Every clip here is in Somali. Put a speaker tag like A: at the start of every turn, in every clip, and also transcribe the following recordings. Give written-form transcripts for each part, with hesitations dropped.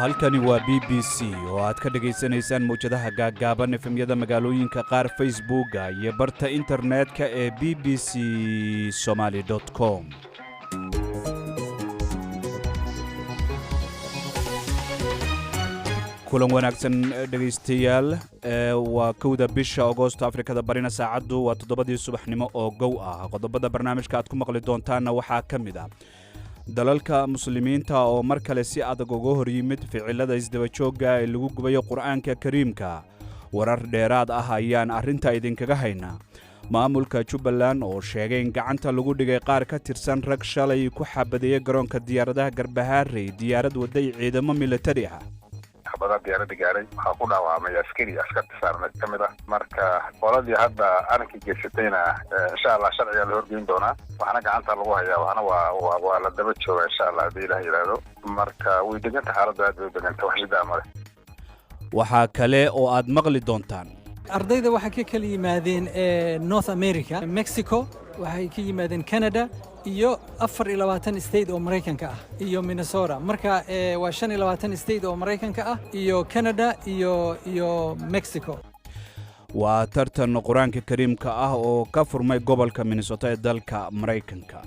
A: halkani waa BBC oo aad ka dhageysanaysaan mowjadaha gaaggaaban efemyada magaalooyinka qaar Facebooka iyo barta internetka ee bbcsomali.com. kulan wanaagsan dhageystayaal waa kowda bisha Agoosto Afrikada barina saacadu waa 7 subaxnimo oo gow ah. qodobada barnaamijka aad ku maqli doontaana waxaa kamid ah dalalka muslimiinta oo mar kale si adag uga hor yimid ficilada isdaba jooga ee lagu gubayo Qur'aanka Kariimka. warar dheeraad ah ayaan arrinta idinkaga haynaa. maamulka Jubbaland oo sheegay in gacanta lagu dhigay qaar ka tirsan rag shalay ku xabadeeyay garoonka diyaaradaha Garbaharey diyaarad waday ciidamo militari ah.
B: xabada diyaarada gaaray waxaa ku dhaawacmay askari saarnay kamid ah marka qoladii hadda arinka geysatayna insha Allah sharciga la horgeyn doona waxana gacanta lagu hayaa waxana waa la daba jooga insha Allah hadii Ilaahay yiraahdo marka way deganta xaaladda aad bay deganta wax shida amar
A: waxaa kale oo aad maqli doontaan
C: ardayda waxa ka kala yimaadeen North America, Mexico, waxay ka yimaadeen Canada iyo 24 state oo Mareykanka ah iyo Minnesota. marka waa 25 state oo Mareykanka ah iyo Canada iyo Mexico.
A: waa tartan Qur'aanka Kariimka ah oo ka furmay gobolka Minnesota ee dalka Mareykanka.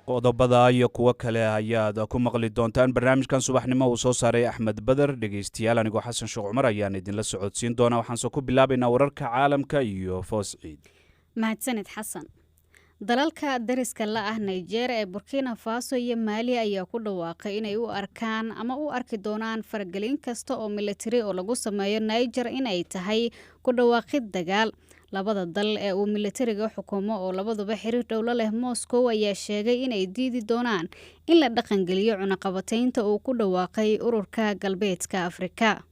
A: qodobada iyo kuwa kale ayaad ku maqli doontaan barnaamijkan subaxnimo uu soo saaray Axmed Badar. dhageystayaal anigoo Xasan Sheekh Cumar ayaan idinla socodsiin doonaa. waxaan soo ku bilaabaynaa wararka caalamka iyo Foos Ciid.
D: mahadsanid Xasan. dalalka dariska la ah Nigeria ee Burkina Faso iyo Mali ayaa ku dhawaaqay inay u arkaan ama u arki doonaan faragelin kasta oo military oo lagu sameeyo Niger inay tahay ku dhawaaqid dagaal. labada dal ee uu militariga xukumo oo labaduba xiriir dhow la leh Moscow ayaa sheegay inay diidi doonaan in la dhaqan geliyo cunaqabataynta uu ku dhawaaqay ururka galbeedka Afrika.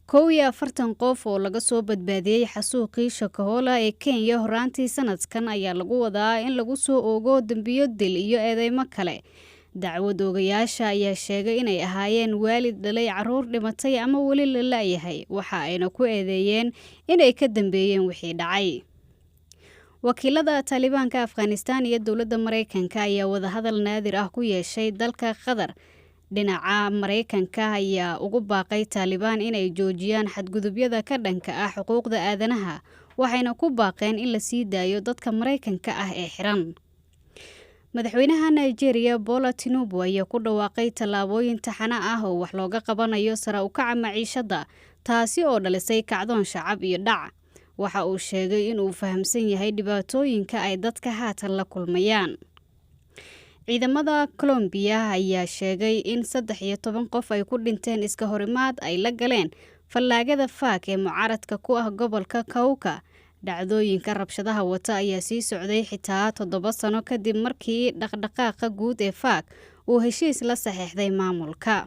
D: 41 qof oo laga soo badbaadiyay xasuuqii Shakahola ee Kenya horaantii sanadkan ayaa lagu wadaa in lagu soo oogo dambiyo dil iyo eedeymo kale. dacwad oogayaasha ayaa sheegay inay ahaayeen waalid dhalay caruur dhimatay ama weli la laayahay waxa ayna ku eedeeyeen inay ka dambeeyeen wixii dhacay. wakiilada Talibaanka Afghanistan iyo dowladda Mareykanka ayaa wadahadal naadir ah ku yeeshay dalka Qatar. dhinaca Mareykanka ayaa ugu baaqay Taliban inay joojiyaan xadgudubyada ka dhanka ah xuquuqda aadanaha waxayna ku baaqeen in la sii daayo dadka Mareykanka ah ee xiran. madaxweynaha Nigeria Bola Tinubu ayaa ku dhawaaqay tallaabooyin taxana ah oo wax looga qabanayo sare u kaca maciishada taasi oo dhalisay kacdoon shacab iyo dhac. waxa uu sheegay in uu fahamsan yahay dhibaatooyinka ay dadka haatan la kulmayaan. ciidamada Colombia ayaa sheegay in 13 qof ay ku dhinteen iska horimaad ay la galeen fallaagada FARC ee mucaaradka ku ah gobolka Cauca. dhacdooyinka rabshadaha wata ayaa sii socday xitaa 7 sano kadib markii dhaqdhaqaaqa guud ee FARC uu heshiis la saxeexday maamulka.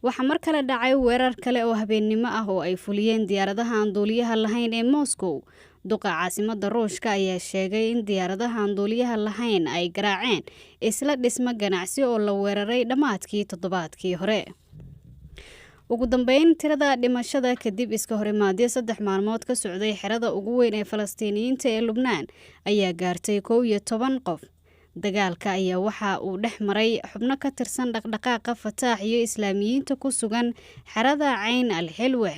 D: waxaa mar kale dhacay weerar kale oo habeennimo ah oo ay fuliyeen diyaaradaha aan duuliyaha lahayn ee Moscow. duqa caasimadda Ruushka ayaa sheegay in diyaaradaha aan duuliyaha lahayn ay garaaceen isla dhismo ganacsi oo la weeraray dhamaadkii toddobaadkii hore. ugu dambeyn tirada dhimashada kadib iska horimaadyo 3 maalmood ka socday xerada ugu weyn ee Falastiiniyiinta ee Lubnaan ayaa gaartay 11 qof. dagaalka ayaa waxa uu dhex maray xubno ka tirsan dhaqdhaqaaqa Fatah iyo Islaamiyiinta ku sugan xerada Cayn al-Xilwe.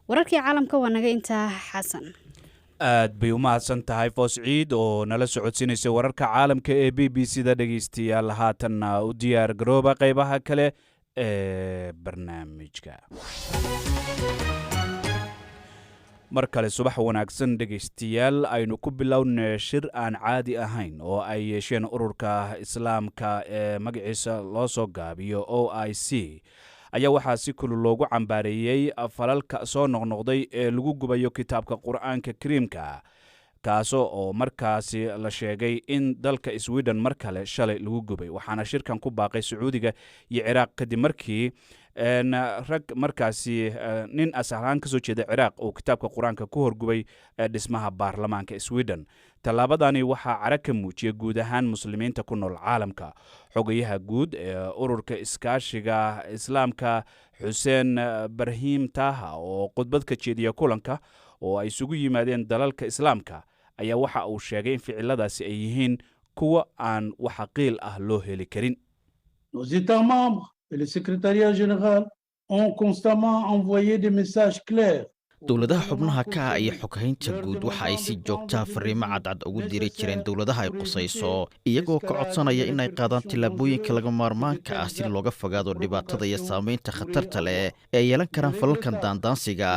D: wararkii caalamka waa naga intaa Xasan.
A: aad bay u mahadsan tahay Foos Ciid oo nala socodsiinaysa wararka caalamka ee BBC-da. dhageystayaal haatan u diyaar garooba qaybaha kale ee barnaamijka. mar kale subax wanaagsan dhageystayaal. aynu ku bilownay shir aan caadi ahayn oo ay yeesheen ururka Islaamka ee magaciisa loo soo gaabiyo OIC ayaa waxaa si kulul loogu cambaareeyay falalka soo noqnoqday ee lagu gubayo kitaabka Qur'aanka Kariimka kaasoo oo markaasi la sheegay in dalka Sweden mar kale shalay lagu gubay. waxaana shirkan ku baaqay Sacuudiga iyo Ciraaq kadib markii rag markaasi nin asalaan ka soo jeeda Ciraaq oo kitaabka Qur'aanka ku horgubay dhismaha baarlamaanka Sweden. tallaabadani waxaa cara ka muujiyay guud ahaan muslimiinta ku nool caalamka. xogayaha guud ee ururka iskaashiga Islaamka Xuseen Barhiim Taha oo khudbad ka jeediya kulanka oo ay isugu yimaadeen dalalka Islaamka ayaa waxa uu sheegay in ficiladaasi ay yihiin kuwa aan wax qiil ah loo heli karin.
E: Nos États membres et le secrétariat général ont constamment envoyé des messages clairs.
F: dowladaha xubnaha ka ah iyo xoghaynta guud waxa ay si joogtaa fariimo cadcad ugu diri jireen dowladaha ay qusayso iyagoo ka codsanaya in ay qaadaan tillaabooyinka laga maarmaanka ah si looga fogaado dhibaatada iyo saamaynta khatarta leh ee yeelan karaan falalkan daandaansiga.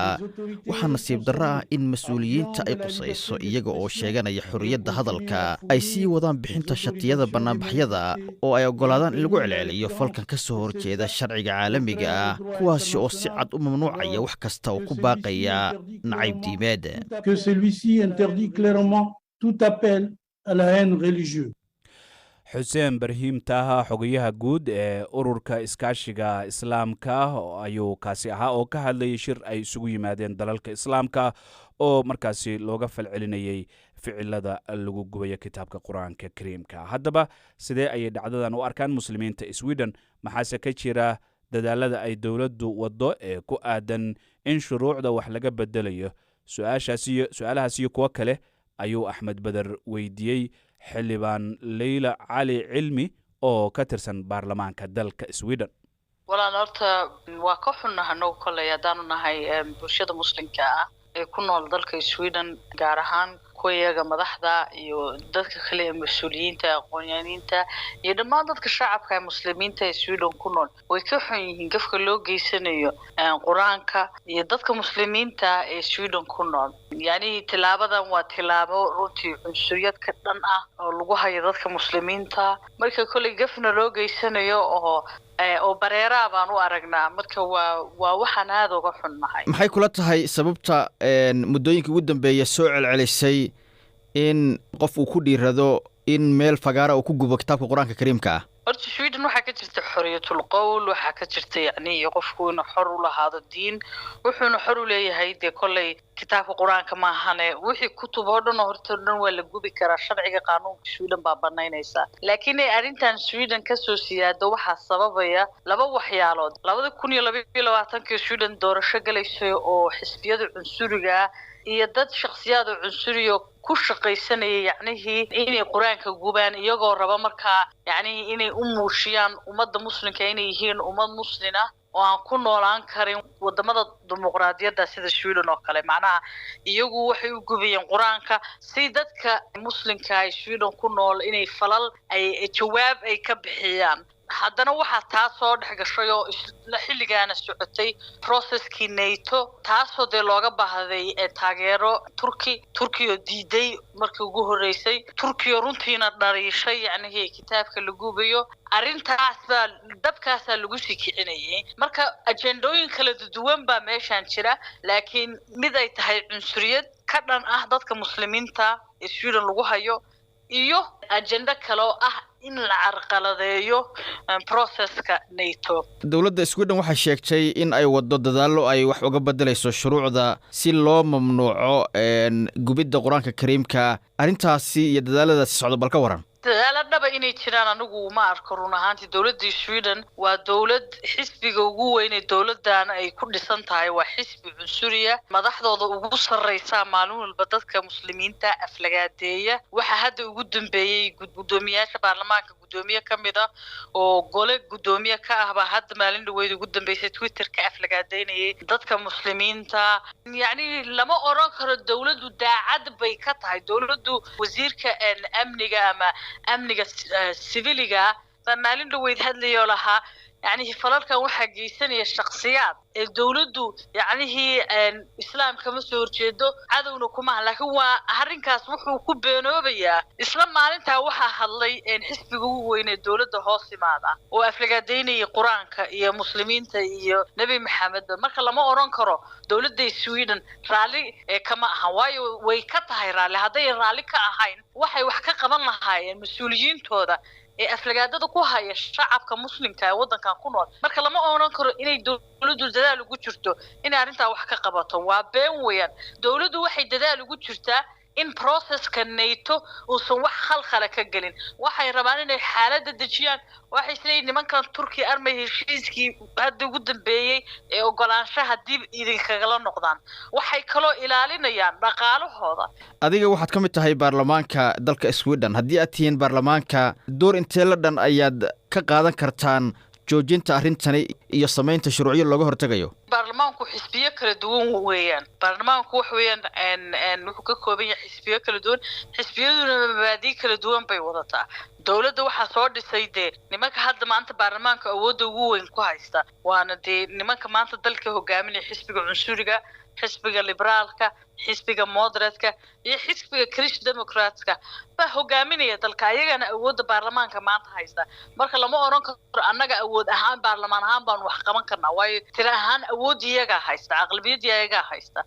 F: waxaa nasiib darro ah in mas-uuliyiinta ay qusayso iyaga oo sheeganaya xorriyadda hadalka ay sii wadaan bixinta shatiyada bannaanbaxyada oo ay oggolaadaan in lagu celceliyo falkan ka soo horjeeda sharciga caalamiga ah kuwaasi oo si cad u mamnuucaya wax kasta oo ku baaqaya
E: que celui-ci interdit clairement tout appel à la haine religieuse.
A: xuseen barhiim taaha xogayaha guud ee ururka iskaashiga islaamka ayuu kaasi ahaa oo ka hadlayay shir ay isugu yimaadeen dalalka islaamka oo markaasi looga falcelinayay ficilada lagu gubayo kitaabka qur-aanka kariimka. haddaba sidee ayay dhacdadan u arkaan muslimiinta Sweden? maxaase ka jira dadaalada ay dowladdu waddo ee ku aadan in shuruucda wax laga bedelayo? su-aalahaas iyo kuwo kale ayuu Axmed Badar weydiiyey xildhibaan Leyla Cali Cilmi oo ka tirsan baarlamaanka dalka Sweden.
G: walaan horta waa ka xunnahay kolay haddaanu nahay bulshada muslimka ah ee ku nool dalka Sweden, gaar ahaan kuwayaga madaxda iyo dadka kale ee mas'uuliyiinta aqoonyahaniinta iyo dhammaan dadka shacabka ee muslimiinta ee Sweden ku nool way ka xun yihiin gafka loo geysanayo quraanka iyo dadka muslimiinta ee Sweden ku nool. yani tilaabadan waa tilaabo runtii cunsuriyad ka dhan ah oo lagu hayo dadka muslimiinta marka kale gafna loo geysanayo oo bareera baan u aragnaa. marka waa waxaan aad uga xunnahay.
F: maxay kula tahay sababta muddooyinka ugu dambeeya soo celcelisay in qof uu ku dhiirado in meel fagaara uu ku gubo kitaabka qur-aanka kariimka ah?
G: horta Sweden waxaa ka jirta xorriyatul qowl, waxaa ka jirta qofku inuu xor u lahaado diin, wuxuuna xor u leeyahay dee kolley kitaabka qur-aanka maahane wixii kutub oo dhan horta dhan waa la gubi karaa, sharciga qaanuunka Sweden baa banaynaysa. laakiin arrintan Sweden ka soo siyaado waxaa sababaya laba waxyaalood. 2022 Sweden doorasho galaysay oo xisbiyada cunsuriga iyo dad shakhsiyaad oo cunsuriyo ku shaqaysanaya inay quraanka gubaan iyagoo raba markaa inay u muujiyaan ummadda muslimka inay yihiin ummad muslina oo aan ku noolaan karin wadamada dimuqraadiyadda sida Sweden oo kale. macnaha iyagu waxay u gubayeen quraanka si dadka muslimka ay Sweden ku nool inay falal ay jawaab ay ka bixiyaan. haddana waxaa taas soo dhex gashay oo xilligaana socotay processkii NATO taasoo dee looga baahday taageero Turki oo diiday markii ugu horeysay, Turki oo runtiina dhariishay kitaabka la gubayo. arrintaas baa dabkaasaa lagu sii kicinayay. marka ajendooyin kala duwan baa meeshaan jira, laakiin mid ay tahay cunsuriyad ka dhan ah dadka muslimiinta ee Sweden lagu hayo iyo ajenda kale oo ah in la carqaladeeyo processka NATO.
F: dowladda Sweden waxay sheegtay in ay wado dadaalo ay wax uga bedelayso shuruucda si loo mamnuuco gubidda qur-aanka kariimka. arrintaasi iyo dadaaladaasi socdo bal ka waran.
G: dadaaladaba inay jiraan anigu ma arko. run ahaantii dowladda Sweden waa dowlad xisbiga ugu weyn ee dowladdan ay ku dhisan tahay waa xisbi cunsuriya. madaxdooda ugu sarreysa maalin walba dadka muslimiinta aflagaadeeya. waxaa hadda ugu dambeeyay gudoomiyaasha baarlamaanka gudoomiye ka mid ah oo gole gudoomiye ka ah baa hadda maalin dhaweyd ugu dambeysay Twitter-ka aflagaadeynayay dadka muslimiinta. lama oran karo dowladdu daacad bay ka tahay. dowladdu wasiirka amniga ama amniga civiliga maalin dhaweyd hadlayo lahaa falalkan waxaa geysanaya shakhsiyaad ee dowladdu islaamka ma soo horjeedo cadowna kuma aha. laakiin waa arrinkaas wuxuu ku beenoobayaa isla maalintaa waxaa hadlay xisbiga ugu weyn ee dowladda hoos yimaada oo aflagaadeynayay qur-aanka iyo muslimiinta iyo nebi maxamed. marka lama oran karo dowladda Sweden raalli kama ahan, waayo way ka tahay raalli. hadday raalli ka ahayn waxay wax ka qaban lahaayeen mas-uuliyiintooda ee aflagaadada ku haya shacabka muslimka ee waddankan ku nool. marka lama oran karo inay dowladdu dadaal ugu jirto inay arrintaa wax ka qabato. waa been weeyaan. dowladdu waxay dadaal ugu jirtaa in processka NATO uusan wax khalkhal ka gelin waxay rabaan inay xaaladda dejiyaan waxay isleeyihiin nimankan Turkiga armay heshiiskii hadda ugu dambeeyay ee ogolaanshaha dib idinkagala noqdaan waxay kaloo ilaalinayaan dhaqaalahooda
F: adiga waxaad ka mid tahay baarlamaanka dalka Sweden haddii aad tihiin baarlamaanka door intee la dhan ayaad ka qaadan kartaan joojinta arrintani iyo samaynta shuruucyo looga hortagayo
G: baarlamaanku xisbiyo kala duwan weeyaan baarlamaanku wax weeyaan wuxuu ka kooban yahay xisbiyo kala duwan xisbiyaduna mabaadi kala duwan bay wadataa dawladda waxa soo dhisay nimanka hadda maanta baarlamaanka awoodda ugu weyn ku haysta waana nimanka maanta dalka hogaaminaya xisbiga cunsuriga xisbiga liberaalka xisbiga moderatka iyo xisbiga Christian Democratska ba hogaaminaya dalka ayagana awoodda baarlamaanka maanta haysta marka lama oran karo annaga awood ahaan baarlamaan ahaan baan wax qaban karnaa waayo tira ahaan awood iyaga haysta aqlabiyad iyaga haysta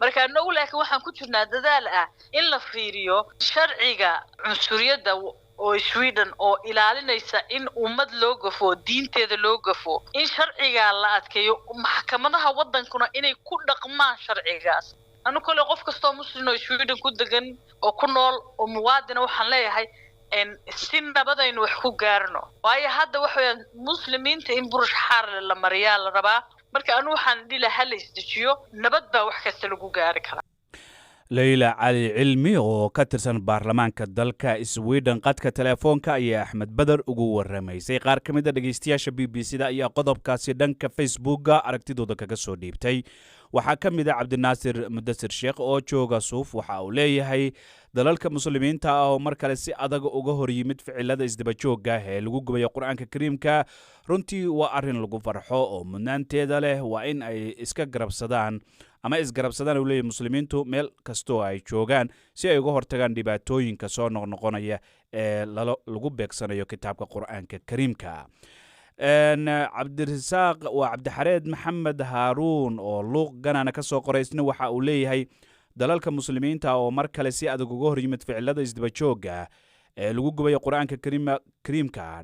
G: marka anagu laakiin waxaan ku jirnaa dadaal ah in la fiiriyo sharciga cunsuriyadda oo Sweden oo ilaalinaysa in ummad loo gafo diinteeda loo gafo in sharciga la adkeeyo maxkamadaha wadankuna inay ku dhaqmaan sharcigaas anu kale qof kasta muslim oo Sweden ku degan oo ku nool oo muwaadin waxaan leeyahay in si nabadaynu wax ku gaarno waayo hadda waxaan muslimiinta in burush xaar la mariyaa la rabaa marka anu waxaan dhilahay la isdejiyo nabad baa wax kasta lagu gaari karaa
A: ليلى علي علمي oo ka tirsan baarlamaanka dalka Sweden qadka telefoonka ayaa Axmed Badar ugu waramaysay qaar kamid ah dhageystayaasha BBC-da ayaa qodobkaasi dhanka Facebook-ga aragtidooda kaga soo dhiibtay waxaa kamid ah Cabdinaasir Mudassir Sheekh oo jooga Suuf waxa uu leeyahay dalalka muslimiinta ah oo mar kale si adag uga hor yimid ficilada isdaba joogga ee lagu gubayo Quraanka Kariimka runtii waa arin lagu farxo oo mudnaanteeda leh waa in ay iska garabsadaan ama isgarabsadaan u leeyahay muslimiintu meel kastoo ay joogaan si ay uga hortagaan dhibaatooyinka soo noqnoqonaya ee lagu beegsanayo kitaabka Quraanka Kariimka Cabdirasaaq waa Cabdixareed Maxamed Haaruun oo luuq ganana ka soo qoraysna waxa uu leeyahay dalalka muslimiinta oo mar kale si adag uga hor yimid ficilada isdaba joogga ee lagu gubayo Quraanka Kariimka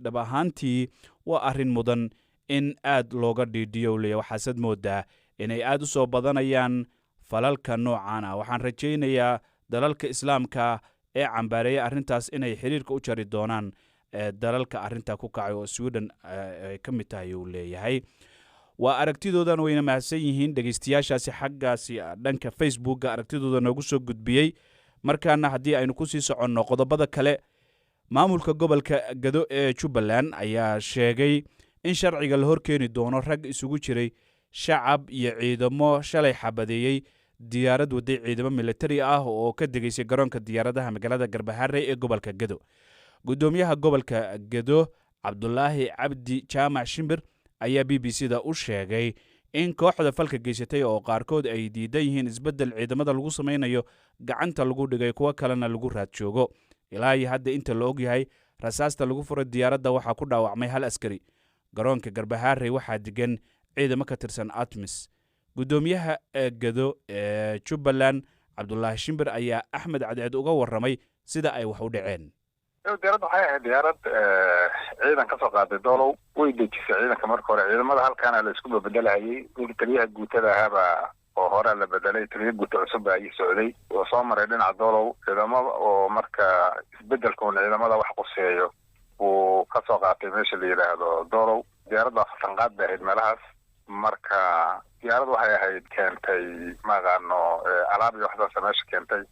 A: dhab ahaantii waa arrin mudan in aad looga dhiidhiyo leeyahay waxaasad moodaa inay aad u soo badanayaan falalka noocan ah waxaan rajaynayaa dalalka islaamka ee cambaareeyay arrintaas inay xiriirka u jari doonaan dalalka arrinta ku kacay oo Sweden ay ka mid tahay uu leeyahay waa aragtidoodan wayna mahadsan yihiin dhageystayaashaasi xaggaasi dhanka Facebook-ga aragtidooda noogu soo gudbiyey markaana haddii aynu ku sii soconno qodobada kale maamulka gobolka Gado ee Jubbaland ayaa sheegay in sharciga la horkeeni doono rag isugu jiray shacab iyo ciidamo shalay xabadeeyay diyaarad waday ciidamo military ah oo ka degaysay garoonka diyaaradaha magaalada Garbaharey ee gobolka Gado gudoomiyaha gobolka Gado Cabdullaahi Cabdi Jaamac Shimbir ayaa BBC-da u sheegay in kooxda falka geysatay oo qaarkood ay diidan yihiin isbedel ciidamada lagu samaynayo gacanta lagu dhigay kuwa kalena lagu raad joogo ilaa iyo hadda inta la og yahay rasaasta lagu furay diyaaradda waxaa ku dhaawacmay hal askari garoonka Garbaharey waxaa degan ciidamo ka tirsan ATMIS gudoomiyaha Gado ee Jubbaland Cabdullaahi Shimbir ayaa Axmed Cadceed uga waramay sida ay wax u dhaceen
B: diyaaradda waxay ahayd diyaarad ciidan ka soo qaaday doolow way dejisay ciidanka marka hore ciidamada halkaana la isku bedelayay taliyaha guutada ahaaba oo hore la bedelay taliyaha guuta cusub ay socday oo soo maray dhinaca doolow ciidamada oo marka isbedelkoon ciidamada wax quseeyo uu ka soo qaatay meesha la yiraahdo doolow diyaaradda fatanqaad bay ahayd meelahaas marka diyaaradda waxay ahayd keentay maaqaano alaab iyo waxdaas meesha keentay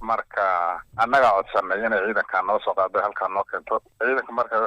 B: marka annaga codsanay inay ciidanka noo soo qaado halka noo keento ciidanka marka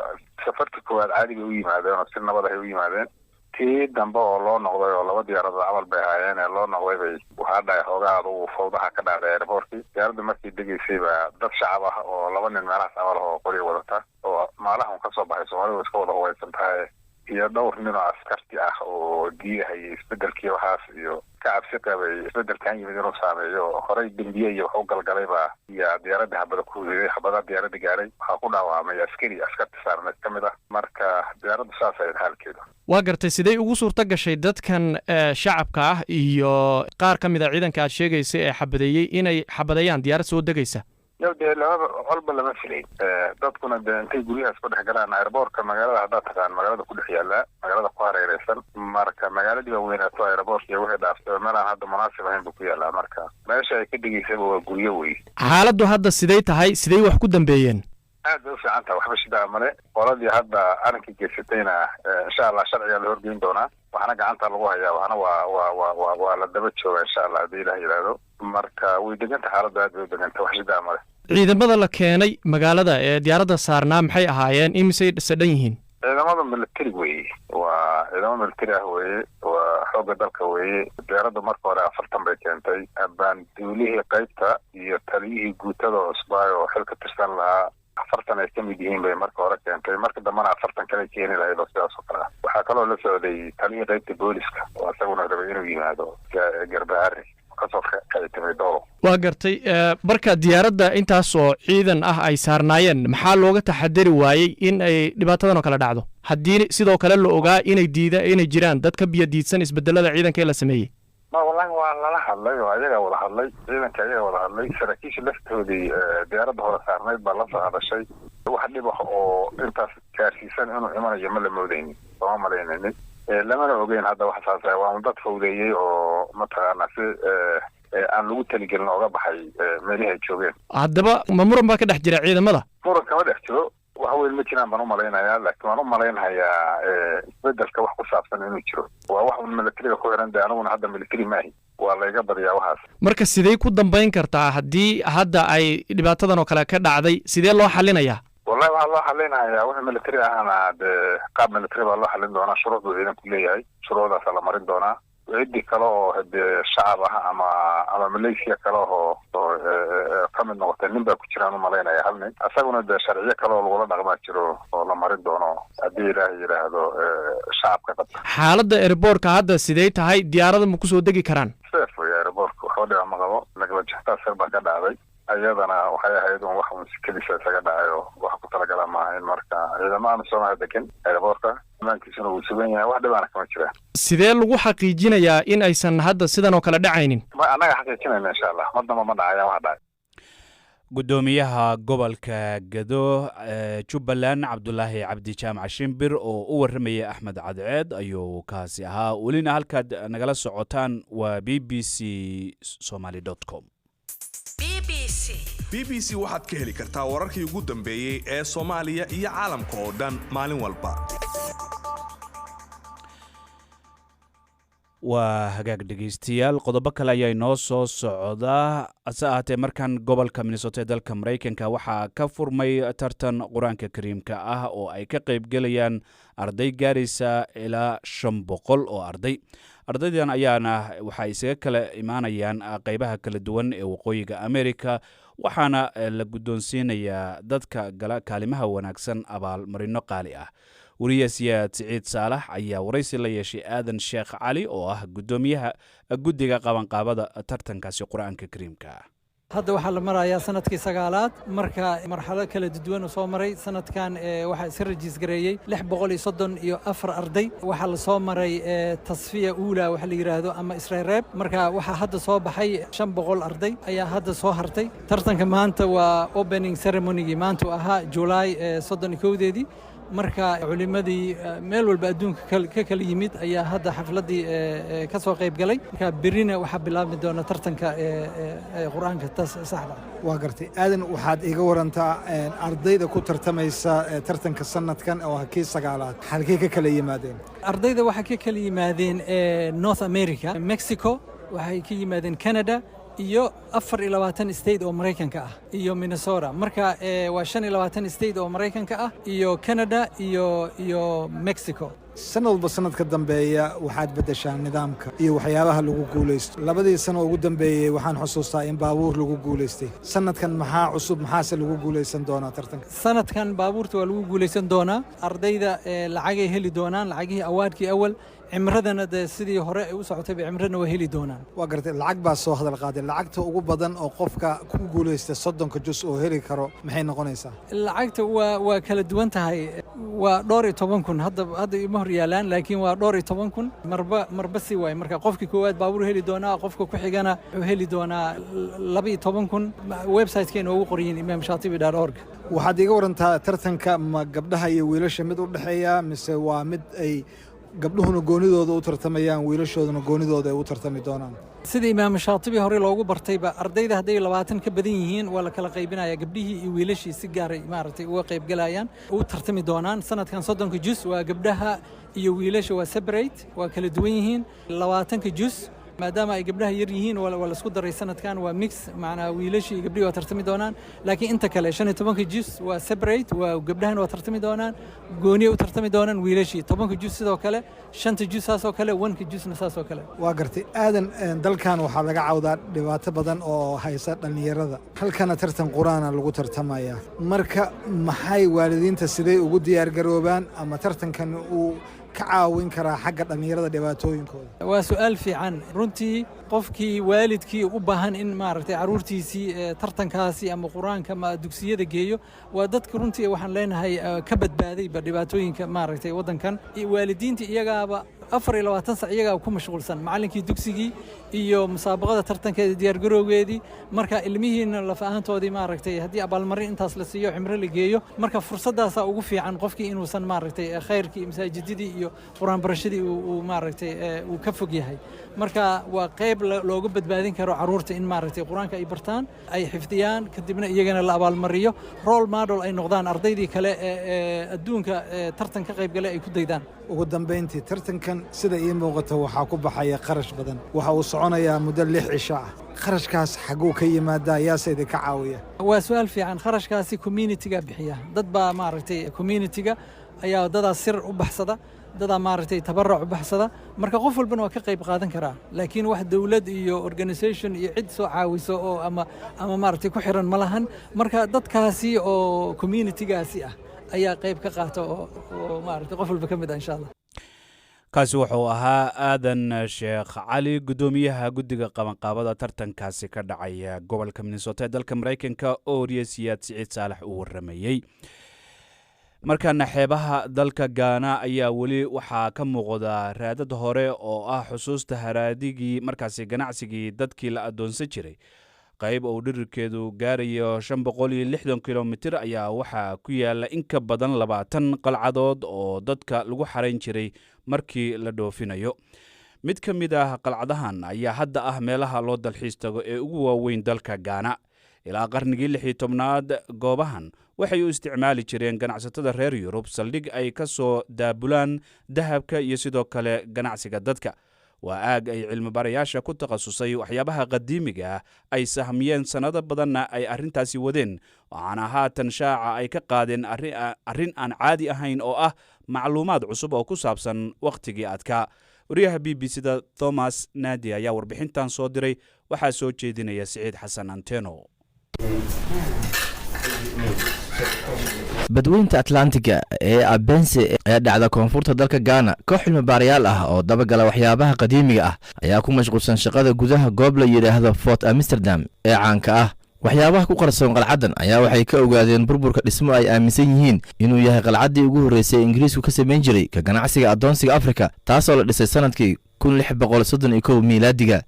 B: safarka koowaad caadi bay u yimaadeen oo si nabad ah u yimaadeen tii dambe oo loo noqday oo laba diyaaradood camal bay ahaayeen ee loo noqday bay waxaa dhacay hoogaada uu fawdaha ka dhacday airportkii diyaaradda markii degaysay baa dad shacab ah oo laba nin meelahaas camal oo qori wadata oo maalahan ka soo baxay Soomaaliya iska wada hubaysan tahay iyo dhowr nin oo askarti ah oo diidahayay isbedelkii waxaas iyo ka cabsi qabay isbedelkan yimid inuu saameeyo horey dambiye iyo wax u galgalay baa iyo diyaaradda habada ku riday habada diyaaradda gaaray waxaa ku dhaawacmay askarti saarneed ka mid ah marka diyaaradda saas ay halkeeda
H: waa gartay sidee ugu suurta gashay dadkan shacabka ah iyo qaar ka mid ah ciidanka aad sheegaysay ee xabadeeyay inay xabadeeyaan diyaarad soo degaysa
B: dee labada qolba lama filayn dadkuna dee intay guryahaas ku dhex galaan airboortka magaalada haddaad taqaan magaalada ku dhex yaallaa magaalada ku hareereysan marka magaaladii baa weynaato airboortka iyo wixii dhaaftay meel aan hadda munaasib ahayn buu ku yaallaa marka meesha ay ka dhigaysaba waa guryo wey.
H: xaaladdu hadda sidey tahay, sidey wax ku dambeeyeen?
B: aad bay u fiican tahay, waxba shidaa male. qoladii hadda arrinka geysatayna insha allah sharciga la horgeyn doonaa, waxaana gacanta lagu hayaa, waxaana waa la daba jooga insha allah haddii ilaah yidhaahdo. marka way deganta xaaladdu aad bay u deganta, wax shidaa male.
H: ciidamada la keenay magaalada ee diyaaradda saarnaa maxay ahaayeen, imisay sadhan yihiin?
B: ciidamada military weeye, waa ciidamo military ah weeye, waa xoogga dalka weeye. diyaaradda marka hore 40 bay keentay, baanduulihii qaybta iyo taliyihii guutada cusbaa oo xil ka tirsan lahaa 40 ay ka mid yihiin bay marka hore keentay, marka dambena 40 kale keeni lahayd oo sidaas oo kale ah. waxaa kaloo la socday taliyihii qaybta booliska oo isaguna rabay inuu yimaado garbaari kasoo qaybtamay doolo.
H: waa gartay. marka diyaaradda intaas oo ciidan ah ay saarnaayeen, maxaa looga taxadari waayey in ay dhibaatadan oo kale dhacdo haddii sidoo kale la ogaa inay jiraan dad ka biyo diidsan isbedelada ciidanka ee la sameeyey?
B: wallahi waa lala hadlay oo ayagaa wada hadlay, ciidanka ayagaa wada hadlay. saraakiisha laftoodii diyaaradda hore saarnayd baa la soo hadashay. wax dhib ah oo intaas gaarsiisan inuu imanayo ma la moodaynin, sooma malaynaynin, lamana ogeyn hadda wax saas ah. waa dad fawdeeyey oo mataqaana si aan lagu taligelin ooga baxay meelihii ay joogeen.
H: haddaba ma muran baa ka dhex jira ciidamada?
B: muran kama dhex jiro, wax weyn ma jiraan baan u malaynayaa, laakiin waan u malaynayaa isbedelka wax ku saabsan inuu jiro. waa wax un militariga ku xiran, dee aniguna hadda military maahi, waa layga badiyaa waxaas.
H: marka sidee ku dambayn kartaa haddii hadda ay dhibaatadan oo kale ka dhacday, sidee loo xalinayaa?
B: wallahi waxaa loo xalinayaa wixii military ahana dee qaab military baa loo xalin doonaa. shuruuc buu ciidanku leeyahay, shuruucdaasa la marin doonaa. ciddii kale oo hadee shacab ah ama malaysia kale oo ka mid noqotay nin baa ku jiraan u malaynaya, hal nin. isaguna dee sharciyo kale oo lagula dhaqmaa jiro oo la marin doono haddii ilaaha yidhaahdo shacabka qabta.
H: xaaladda airboortka hadda sidey tahay? diyaarada ma kusoo degi karaan?
B: safe wey airboortka, waxba dhiba ma qabo. naglajahtaasir baa ka dhacday, ayadana waxay ahayd un wax un sikadiisa isaga dhacay oo wax ku talagala maaha. in marka ciidamada soomaha degan airboortka amaankiisuna wuu sugan yahay, wax dhibaana kama jiraan.
H: sidee lagu xaqiijinayaa in aysan hadda sidan oo kale dhacaynin?
B: annaga xaqiijinayna insha allah, madnaba ma dhacayaan wax dhacay.
A: gudoomiyaha gobolka Gado Jubbaland Cabdulaahi Cabdi Jaamac Shimbir oo u waramayay Axmed Cadceed ayuu kaasi ahaa. welina halkaad nagala socotaan waa bbcsomali.com.
I: BBC waxaad ka heli kartaa wararkii ugu dambeeyay ee Soomaaliya iyo caalamka oo dhan maalin walba.
A: waa hagaag dhegeystayaal, qodobo kale ayaa inoo soo socda. ase ahaatee markan gobolka Minnesota ee dalka Mareykanka waxaa ka furmay tartan qur-aanka kariimka ah oo ay ka qaybgelayaan arday gaaraysa ilaa 500 oo arday. ardaydan ayaana waxay isaga kala imaanayaan qaybaha kala duwan ee waqooyiga Amerika, waxaana la guddoonsiinayaa dadka gala kaalimaha wanaagsan abaalmarino qaali ah. wariyaasiyaad Siciid Saalax ayaa waraysi la yeeshay Aadan Sheekh Cali oo ah gudoomiyaha guddiga qabanqaabada tartankaasi qur-aanka kariimka.
C: hadda waxaa la marayaa sanadkii 9aad, marka marxalado kala duwan soo maray. sanadkan waxaa iska rajiis gareeyay 634 arday. waxaa la soo maray tasfiya uula waxa la yiraahdo ama isreereeb. marka waxaa hadda soo baxay 500 arday ayaa hadda soo hartay. tartanka maanta waa opening ceremony maanta ahaa July 31deedii. marka culimadii meel walba adduunka ka kala yimid ayaa hadda xafladii ka soo qayb galay. marka berina waxa bilaabmi doona tartanka quraanka saxda.
J: waa gartay. aadan waxaad iga warantaa ardayda ku tartamaysa tartanka sanadkan oo hakii 9aad halkee ka kala yimaadeen?
C: ardayda waxa ka kala yimaadeen North America, Mexico, waxay ka yimaadeen Canada iyo 24 state oo Mareykanka ah iyo Minnesota. marka waa 25 state oo Mareykanka ah iyo Canada iyo Mexico.
J: sanadba sanadka dambeeya waxaad bedeshaa nidaamka iyo waxyaabaha lagu guuleysto. labadii sano ugu dambeeyay waxaan xusuustaa in baabuur lagu guuleystay. sanadkan maxaa cusub, maxaase lagu guuleysan doonaa tartanka?
C: sanadkan baabuurta waa lagu guuleysan doonaa. ardayda lacagay heli doonaan, lacagihii awaadkii awal cimradana dee sidii hore ay u socotay bay cimrana waa heli doonaan.
J: waa gartay lacag baa soo hadal qaaday lacagta ugu badan oo qofka ku guulaysta 30 jus oo heli karo maxay noqonaysaa
C: lacagta waa kala duwan tahay waa dhowr iyo 10,000 hadda ima hor yaalaan laakiin waa dhowr iyo 10,000 marba si waay marka qofkii koowaad baabuur heli doonaa qofka ku xigana wuxuu heli doonaa 12,000 website-keena ugu qoran imamshatibi.org.
J: waxaad iga warantaa tartanka ma gabdhaha iyo wiilasha mid u dhaxeeya mise waa mid ay gabdhuhuna goonidooda u tartamayaan wiilashooduna goonidooda ay u tartami doonaan
C: sida imaam shaatibi hore loogu bartayba ardayda hadday 20 ka badan yihiin waa la kala qaybinayaa gabdhihii iyo wiilashii si gaaray maaragtay uga qayb galayaan u tartami doonaan sanadkan 30 jus waa gabdhaha iyo wiilasha waa separate waa kala duwan yihiin 20 jus maadaama ay gabdhaha yar yihiin waa la isku daray sanadkan waa mix macnaa wiilashii iyo gabdhihii waa tartami doonaan laakiin inta kale 15 jus waa separate waa gabdhahana waa tartami doonaan gooniye u tartami doonaan wiilashii 10 jus sidoo kale 5 jus saasoo kale 1 jusna saasoo kale
J: waa gartay aadan dalkan waxaa laga cawdaa dhibaato badan oo haysa dhalinyarada halkana tartan quraana lagu tartamaya marka maxay waalidiinta sidee ugu diyaar garoobaan ama tartankan uu ka caawin karaa xagga dhalinyarada dhibaatooyinkooda
C: waa su'aal fiican runtii qofkii waalidkii u baahan in maaragtay caruurtiisii tartankaasi ama quraanka ama dugsiyada geeyo waa dadka runtii waxaan leenahay ka badbaaday dhibaatooyinka maaragtay wadankan waalidiinta iyagaaba 24 sac iyaga ku mashquulsan macallinkii dugsigii iyo musaabaqada tartankeeda diyaar garowgeedii marka ilmihiina la faahantoodii maaragtay haddii abaalmarin intaas la siiyo cimro la geeyo marka fursadaas ugu fiican qofkii inuusan maaragtay khayrkii masaajidadii iyo quraan barashadii uu maaragtay uu ka fog yahay marka waa qayb looga badbaadin karo caruurta in maaragtay quraanka ay bartaan ay xifdiyaan kadibna iyagana la abaalmariyo role model ay noqdaan ardaydii kale ee adduunka tartan ka qayb galay ay ku daydaan
J: ugu dambeyntii tartankan sida ii muuqata waxaa ku baxaya qarash badan waxa uu soconayaa muddo 6 cisho ah qarashkaas xaguu ka yimaadaa yaase idinka caawiya
C: waa su'aal fiican qarashkaasi community-ga bixiya dad baa maaragtay community-ga ayaa dadaas sir u baxsada dadaa maaragtay tabarruc u baxsada marka qof walbana waa ka qayb qaadan karaa laakiin wax dawlad iyo organization iyo cid soo caawiso oo ama maaragtay ku xiran ma lahan marka dadkaasi oo community-gaasi ah ayaa qayb ka qaata oo maaragtay qof walba ka mid ah insha Allah
A: kaasi wuxuu ahaa aadan sheekh cali gudoomiyaha guddiga qabanqaabada tartankaasi ka dhacaya gobolka Minnesota ee dalka Mareykanka oo Siyaad Siciid Saalax uu waramayay markaana xeebaha dalka Ghana ayaa weli waxaa ka muuqda raadad hore oo ah xusuusta haraadigii markaasi ganacsigii dadkii la adoonsan jiray qayb oo dhirirkeedu gaarayo 560 kilomitir ayaa waxaa ku yaala in ka badan 20 qalcadood oo dadka lagu xarayn jiray markii la dhoofinayo mid ka mid ah qalcadahan ayaa hadda ah meelaha loo dalxiis tago ee ugu waaweyn dalka Ghana ilaa qarnigii 16aad goobahan waxay u isticmaali jireen ganacsatada reer Yurub saldhig ay ka soo daabulaan dahabka iyo sidoo kale ganacsiga dadka waa aag ay cilmi barayaasha ku takhasusay waxyaabaha qadiimiga ay sahmiyeen sanado badanna ay arrintaasi wadeen waxaana haatan shaaca ay ka qaadeen arrin aan caadi ahayn oo ah macluumaad cusub oo ku saabsan wakhtigii adkaa wariyaha BBC-da Thomas Nadi ayaa warbixintan soo diray waxaa soo jeedinaya Siciid Xasan Anteno
K: badweynta Atlantiga ee Abense ee dhacda koonfurta dalka Ghana koox cilmi baarayaal ah oo dabagala waxyaabaha qadiimiga ah ayaa ku mashquulsan shaqada gudaha goob la yiraahdo Fort Amsterdam ee caanka ah waxyaabaha ku qarsoon qalcadan ayaa waxay ka ogaadeen burburka dhismo ay aaminsan yihiin inuu yahay qalcadii ugu horeysay Ingiriisku ka sameyn jiray ka ganacsiga adoonsiga Afrika taasoo la dhisay sanadkii 1631 miilaadiga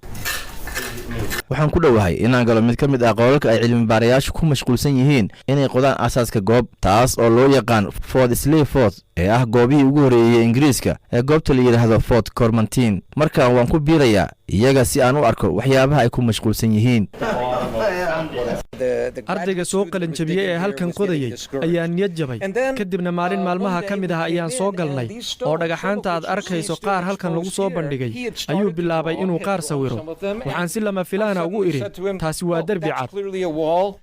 K: waxaan ku dhowahay inaan galo mid ka mid ah qolalka ay cilmi baarayaashu ku mashquulsan yihiin inay qodaan asaaska goob taas oo loo yaqaan Fort Slay Fort ee ah goobihii ugu horeeyay Ingiriiska ee goobta la yiraahdo Fort Cormantin markaan waan ku biirayaa iyaga si aan u arko waxyaabaha ay ku mashquulsan yihiin
H: ardayga soo qalin jabiyey ee halkan qodayay ayaa niyad jabay kadibna maalin maalmaha ka mid ah ayaan soo galnay oo dhagaxaanta aad arkayso qaar halkan lagu soo bandhigay ayuu bilaabay inuu qaar sawiro waxaan si lama filaana ugu iri taasi waa derbi cad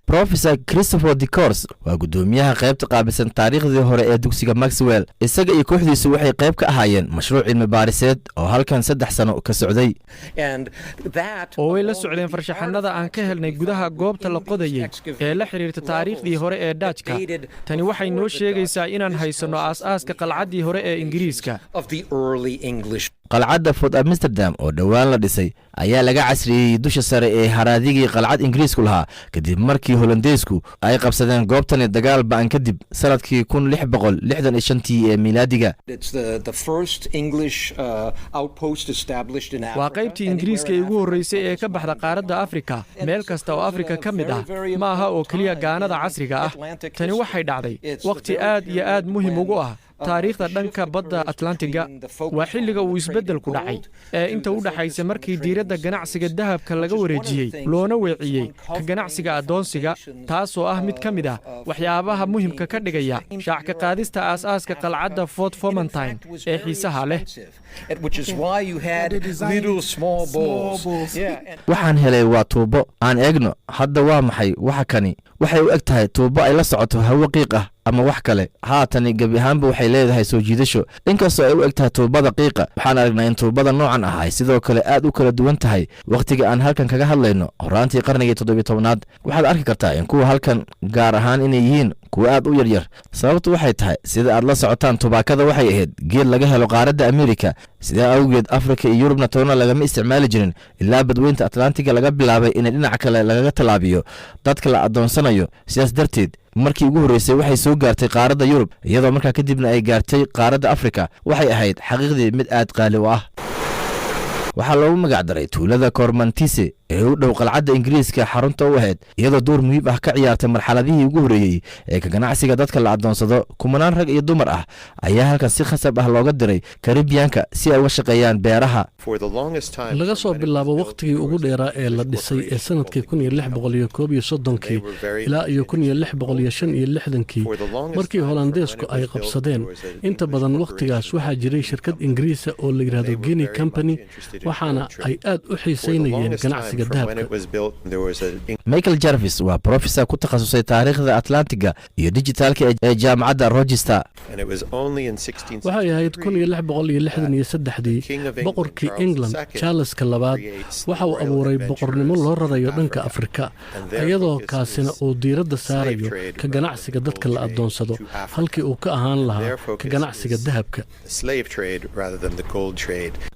K: Professor Christopher Dicors waa gudoomiyaha qaybta qaabilsan taariikhdii hore ee dugsiga Maxwell isaga iyo kooxdiisu waxay qayb ka ahaayeen mashruuc cilmi baariseed oo halkan 3 sano ka socday
H: oo way la socdeen farshaxanada aan ka helnay gudaha goobta la qodayay ee la xiriirta taariikhdii hore ee Dutchka tani waxay noo sheegaysaa inaan haysano aasaaska qalcadii hore ee Ingiriiska
K: qalcadda Fort Amsterdam oo dhowaan la dhisay ayaa laga casriyey dusha sare ee haraadigii qalcad Ingiriisku lahaa kadib markii Hollandeesku ay qabsadeen goobtan dagaal ba'an kadib sanadkii 1665 ee miilaadiga.
H: waa qaybtii Ingiriiska ee ugu horreysay ee ka baxda qaaradda Afrika meel kasta oo Afrika ka mid ah ma aha oo kaliya gaanada casriga ah. tani waxay dhacday waqti aad iyo aad muhiim ugu ah taariikhda dhanka badda Atlantiga. waa xilliga uu isbeddelku dhacay ee inta u dhaxaysa markii diiradda ganacsiga dahabka laga wareejiyey loona weeciyey ka ganacsiga adoonsiga, taasoo ah mid ka mid ah waxyaabaha muhiimka ka dhigaya shaac ka qaadista aasaaska qalcadda Fort Formentine ee xiisaha leh.
K: waxaan helay waa tuubo. aan eegno hadda waa maxay waxa kani. waxay u eg tahay tuubo ay la socoto hawo qiiq ah ama wax kale. haatani gebi ahaanba waxay leedahay soo jiidasho. inkastoo ay u eg tahay tuubada qiiqa, waxaan aragnaa in tuubada noocan ah ay sidoo kale aad u kala duwan tahay wakhtiga aan halkan kaga hadlayno horaantii qarnigii 17aad. waxaad arki kartaa in kuwa halkan gaar ahaan inay yihiin kuwa aad u yaryar. sababtu waxay tahay sida aad la socotaan tubaakada waxay ahayd geed laga helo qaaradda Ameerika, sidaa awgeed Afrika iyo Yurubna toona lagama isticmaali jirin ilaa badweynta Atlantiga laga bilaabay in dhinaca kale lagaga talaabiyo dadka la adoonsanayo. sidaas darteed markii ugu horreysay waxay soo gaartay qaaradda Yurub, iyadoo markaa kadibna ay gaartay qaaradda Afrika. waxay ahayd xaqiiqdii mid aad qaali u ah. waxaa loogu magac daray tuulada Cormantise ee u dhow qalcadda Ingiriiska xarunta u ahayd, iyadoo door muhiim ah ka ciyaartay marxaladihii ugu horreeyey ee ka ganacsiga dadka la adoonsado. kumanaan rag iyo dumar ah ayaa halkan si khasab ah looga diray Karibiyaanka si ay uga shaqeeyaan beeraha.
L: laga soo bilaabo waqtigii ugu dheeraa ee la dhisay ee sanadkii 1631 ilaa iyo 1665 markii Hollandeesku ay qabsadeen. inta badan waqtigaas waxaa jiray shirkad Ingiriis oo la yiraahdo Guinea Company, waxaana ay aad u xiiseynayeen ganacsiga dahabka.
K: Michael Jarvis waa professor ku takhasusay taariikhda Atlantiga iyo digitalka ee jaamacadda Rochester.
L: waxay ahayd 1663 boqorkii England Charles labaad waxa uu abuuray boqornimo loo rarayo dhanka Afrika, iyadoo kaasina uu diiradda saarayo ka ganacsiga dadka la adoonsado halkii uu ka ahaan lahaa ka ganacsiga dahabka.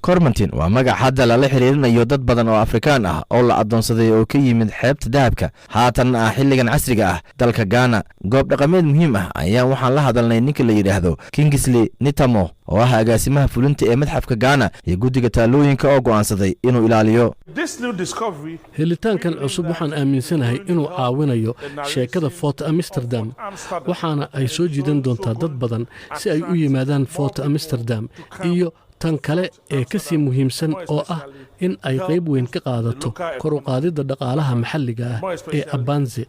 K: Cormantin waa magac hadda lala xiriirinayo dad badan oo Afrikaan ah oo la adoonsaday oo ka yimid xeebta dahabka. haatanna ah xilligan casriga ah dalka Ghana. goob dhaqameed muhiim ah ayaa waxaan la hadalnay ninka la yiraahdo Kingsley Nitamo oo ah agaasimaha fulinta ee madxafka Ghana iyo guddiga taalooyinka oo go'aansaday inuu ilaaliyo.
L: helitaankan cusub waxaan aaminsanahay inuu caawinayo sheekada Fort Amsterdam, waxaana ay soo jiidan doontaa dad badan si ay u yimaadaan Fort Amsterdam iyo tan kale ee ka sii muhiimsan oo ah in ay qayb weyn ka qaadato kor u qaadidda dhaqaalaha maxalliga ah ee Abanze.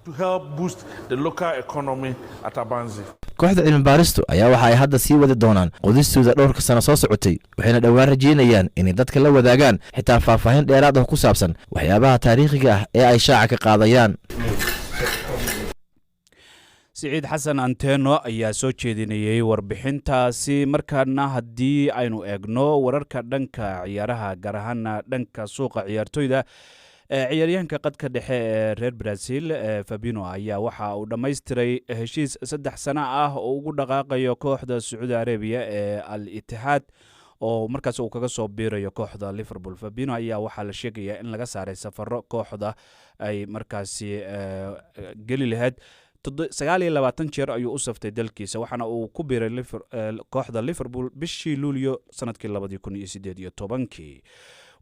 K: kooxda cilmi baaristu ayaa waxa ay hadda sii wadi doonaan qodistooda dhowrka sano soo socotay, waxayna dhowaan rajeynayaan inay dadka la wadaagaan xitaa faahfaahin dheeraad ah ku saabsan waxyaabaha taariikhiga ah ee ay shaaca ka qaadayaan.
A: siciid xasan anteeno ayaa soo jeedinayay warbixintaasi. markaana haddii aynu eegno wararka dhanka ciyaaraha, gaar ahaana dhanka suuqa ciyaartoyda, ciyaaryahanka qadka dhexe ee reer Brazil Fabinho ayaa waxa uu dhammaystiray heshiis 3 sano ah oo ugu dhaqaaqayo kooxda Saudi Arabia ee Al Ittihad oo markaas uu kaga soo biirayo kooxda Liverpool. Fabinho ayaa waxaa la sheegayaa in laga saaray safaro kooxda ay markaasi geli lahayd 29 jeer ayuu u saftay dalkiisa, waxaana uu ku biiray kooxda Liverpool bishii Luulyo sanadkii 2018.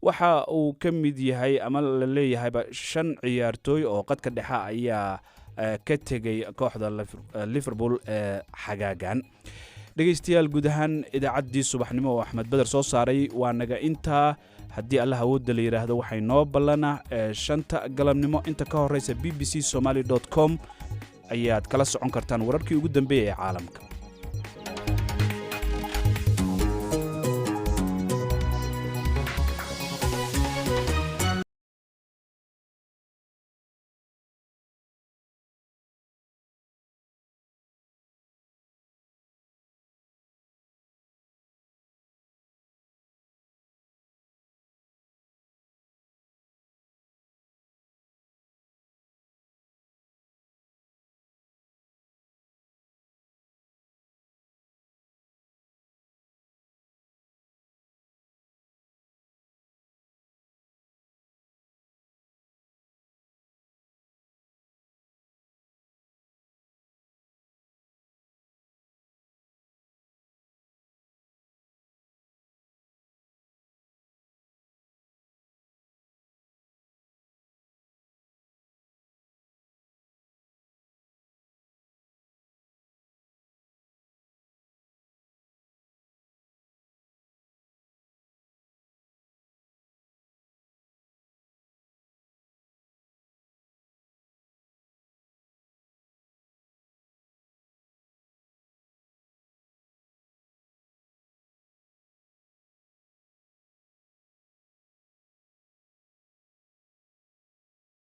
A: waxa uu ka mid yahay ama la leeyahayba 5 ciyaartooy oo qadka dhexe ayaa ka tegay kooxda Liverpool xagaagan. dhegeystayaal, guud ahaan idaacaddii subaxnimo oo Axmed Badar soo saaray waa naga intaa. haddii Allah awoodda la yiraahdo waxay noo ballanaa 5 galabnimo. inta ka horeysa bbcsomali.com ayaad kala socon kartaan wararkii ugu dambeeyay ee caalamka.